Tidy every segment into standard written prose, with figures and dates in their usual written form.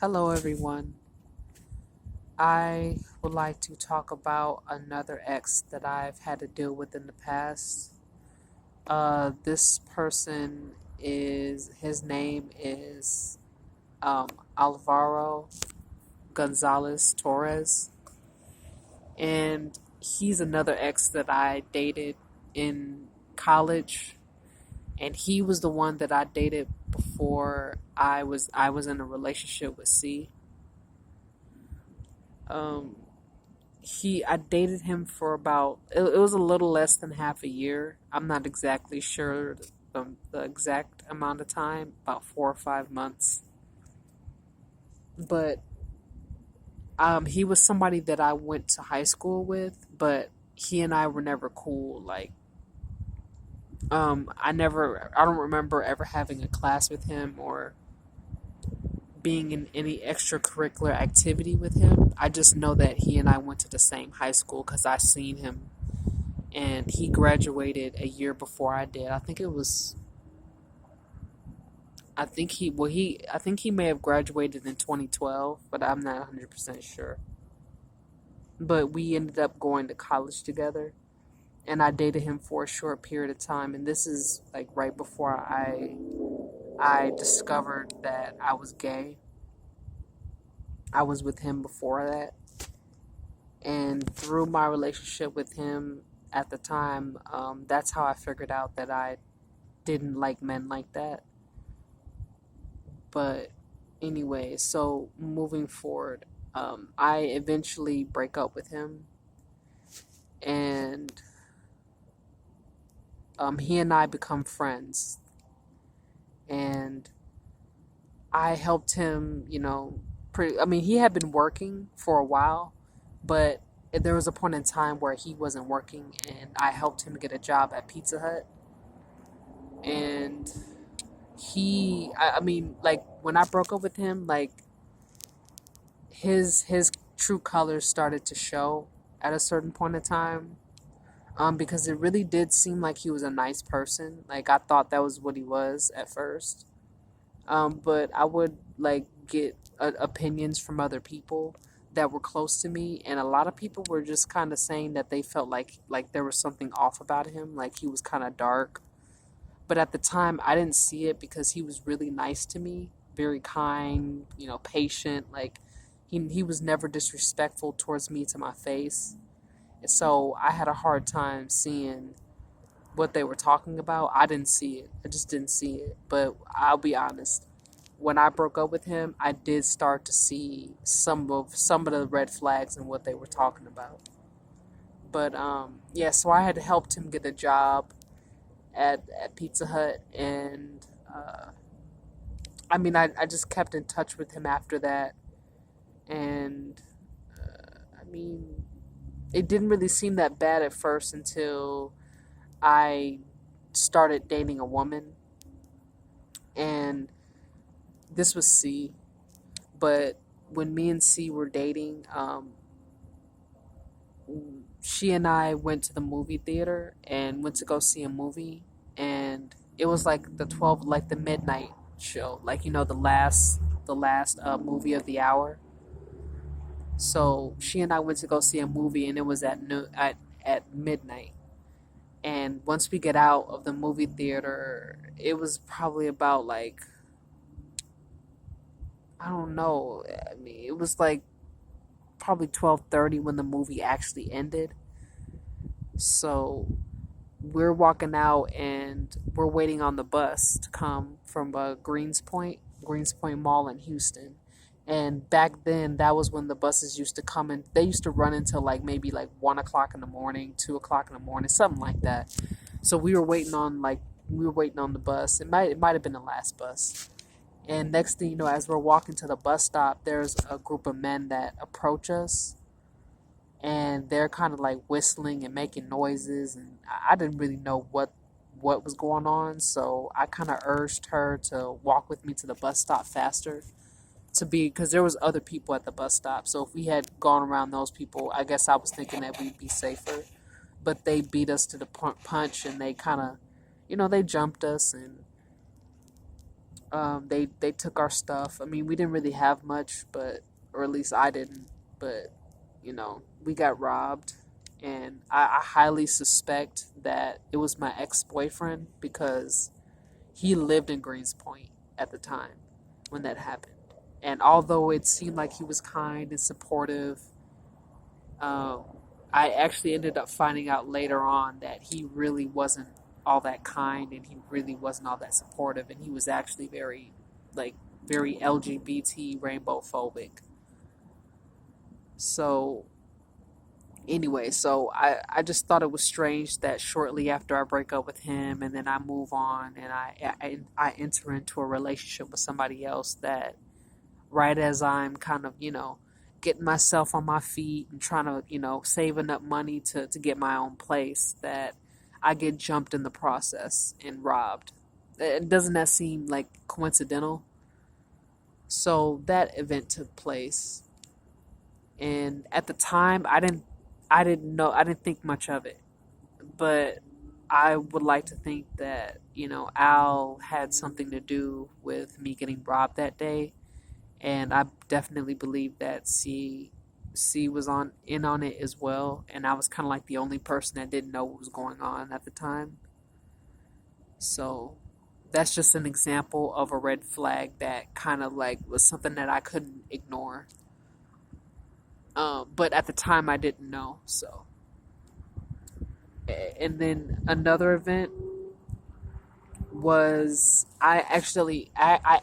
Hello, everyone. I would like to talk about another ex that I've had to deal with in the past. This person his name is um, Alvaro Gonzalez Torres, and he's another ex that I dated in college, and he was the one that I dated before I was in a relationship with C. Um, I dated him for about it was a little less than half a year. I'm not exactly sure the exact amount of time, about 4 or 5 months. But he was somebody that I went to high school with, but he and I were never cool. Like I don't remember ever having a class with him or being in any extracurricular activity with him. I just know that he and I went to the same high school because I seen him, and he graduated a year before I did. I think he may have graduated in 2012, but I'm not 100% sure. But we ended up going to college together, and I dated him for a short period of time, and this is like right before I discovered that I was gay. I was with him before that, and through my relationship with him at the time, that's how I figured out that I didn't like men like that. But anyway, so moving forward, I eventually break up with him, and he and I become friends. And I helped him, I mean, he had been working for a while, but there was a point in time where he wasn't working, and I helped him get a job at Pizza Hut. And I mean, like, when I broke up with him, like, his true colors started to show at a certain point in time, because it really did seem like he was a nice person. Like, I thought that was what he was at first. But I would like get opinions from other people that were close to me, and a lot of people were just kind of saying that they felt like there was something off about him, like he was kind of dark. But at the time, I didn't see it because he was really nice to me, very kind, patient. Like, he was never disrespectful towards me to my face. And so I had a hard time seeing what they were talking about. I didn't see it. I just didn't see it. But I'll be honest. When I broke up with him, I did start to see some of the red flags and what they were talking about. But yeah, so I had helped him get a job at Pizza Hut, and I mean, I just kept in touch with him after that, and I mean, it didn't really seem that bad at first until I started dating a woman, and this was C. But when me and C were dating, she and I went to the movie theater and went to go see a movie, and it was like the midnight show, like the last movie of the hour. So she and I went to go see a movie, and it was at midnight. And once we get out of the movie theater, it was probably about like, I don't know. I mean, it was like probably 12:30 when the movie actually ended. So we're walking out, and we're waiting on the bus to come from Greens Point Mall in Houston. And back then, that was when the buses used to come in. They used to run until like maybe like 1 o'clock in the morning, 2 o'clock in the morning, something like that. So we were waiting on the bus. It might have been the last bus. And next thing you know, as we're walking to the bus stop, there's a group of men that approach us, and they're kind of like whistling and making noises, and I didn't really know what was going on, so I kind of urged her to walk with me to the bus stop faster, to be because there was other people at the bus stop. So if we had gone around those people, I guess I was thinking that we'd be safer. But they beat us to the punch, and they kind of, they jumped us, and They took our stuff. I mean, we didn't really have much, but or at least I didn't. But we got robbed, and I highly suspect that it was my ex boyfriend because he lived in Greenspoint at the time when that happened. And although it seemed like he was kind and supportive, um, I actually ended up finding out later on that he really wasn't all that kind and he really wasn't all that supportive. And he was actually like, very LGBT rainbow phobic. So, anyway, so I just thought it was strange that shortly after I break up with him and then I move on and I enter into a relationship with somebody else that right as I'm kind of, getting myself on my feet and trying to, saving up money to get my own place, that I get jumped in the process and robbed. Doesn't that seem like coincidental? So that event took place, and at the time I didn't think much of it, but I would like to think that, Al had something to do with me getting robbed that day, and I definitely believe that C was on in on it as well, and I was kind of like the only person that didn't know what was going on at the time. So that's just an example of a red flag that kind of like was something that I couldn't ignore. But at the time I didn't know. So, and then another event was I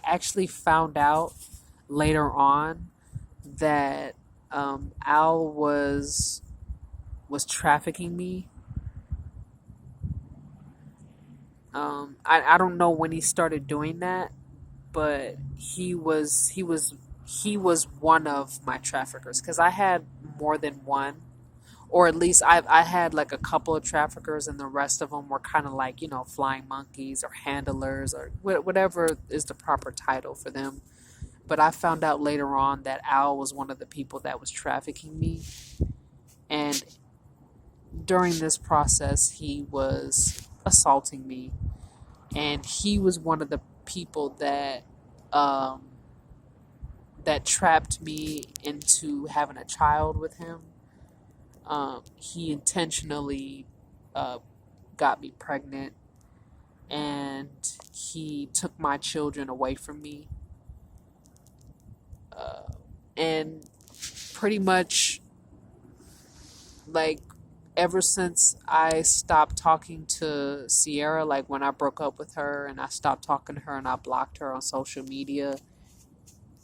actually found out later on that Al was trafficking me. I don't know when he started doing that, but he was one of my traffickers because I had more than one, or at least I had like a couple of traffickers, and the rest of them were kind of like flying monkeys or handlers or whatever is the proper title for them. But I found out later on that Al was one of the people that was trafficking me, and during this process, he was assaulting me, and he was one of the people um, that trapped me into having a child with him. He intentionally uh, got me pregnant, and he took my children away from me, uh, and pretty much like ever since I stopped talking to Sierra, like when I broke up with her and I stopped talking to her and I blocked her on social media,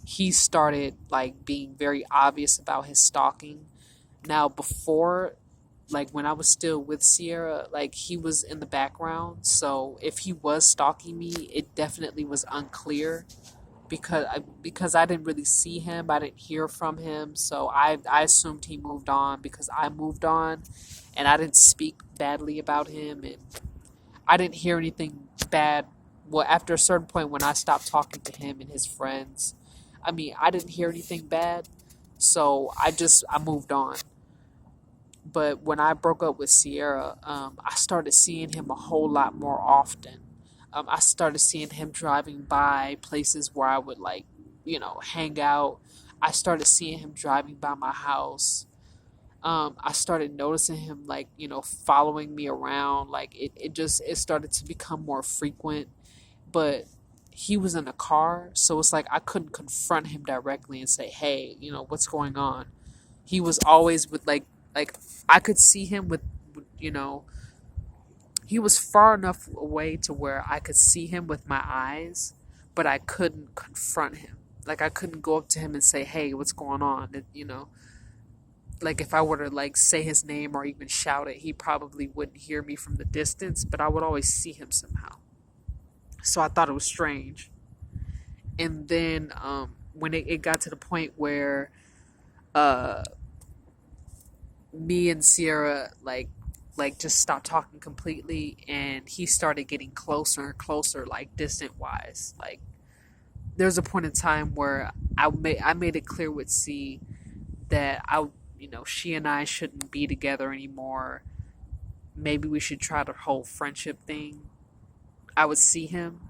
he started like being very obvious about his stalking. Now, before, like when I was still with Sierra, like he was in the background. So if he was stalking me, it definitely was unclear because I didn't really see him, I didn't hear from him, so I assumed he moved on because I moved on, and I didn't speak badly about him, and I didn't hear anything bad. Well, after a certain point when I stopped talking to him and his friends, I mean, I didn't hear anything bad, so I moved on. But when I broke up with Sierra, I started seeing him a whole lot more often. I started seeing him driving by places where I would like, hang out. I started seeing him driving by my house. I started noticing him like, following me around. Like it started to become more frequent. But he was in a car, so it's like I couldn't confront him directly and say, "Hey, what's going on?" He was always with like I could see him with. He was far enough away to where I could see him with my eyes, but I couldn't confront him. Like I couldn't go up to him and say, "Hey, what's going on?" Like if I were to like say his name or even shout it, he probably wouldn't hear me from the distance, but I would always see him somehow. So I thought it was strange. And then when it got to the point where uh, me and Sierra like just stopped talking completely, and he started getting closer and closer, like distant wise. Like there's a point in time where I made it clear with C that she and I shouldn't be together anymore. Maybe we should try the whole friendship thing. I would see him,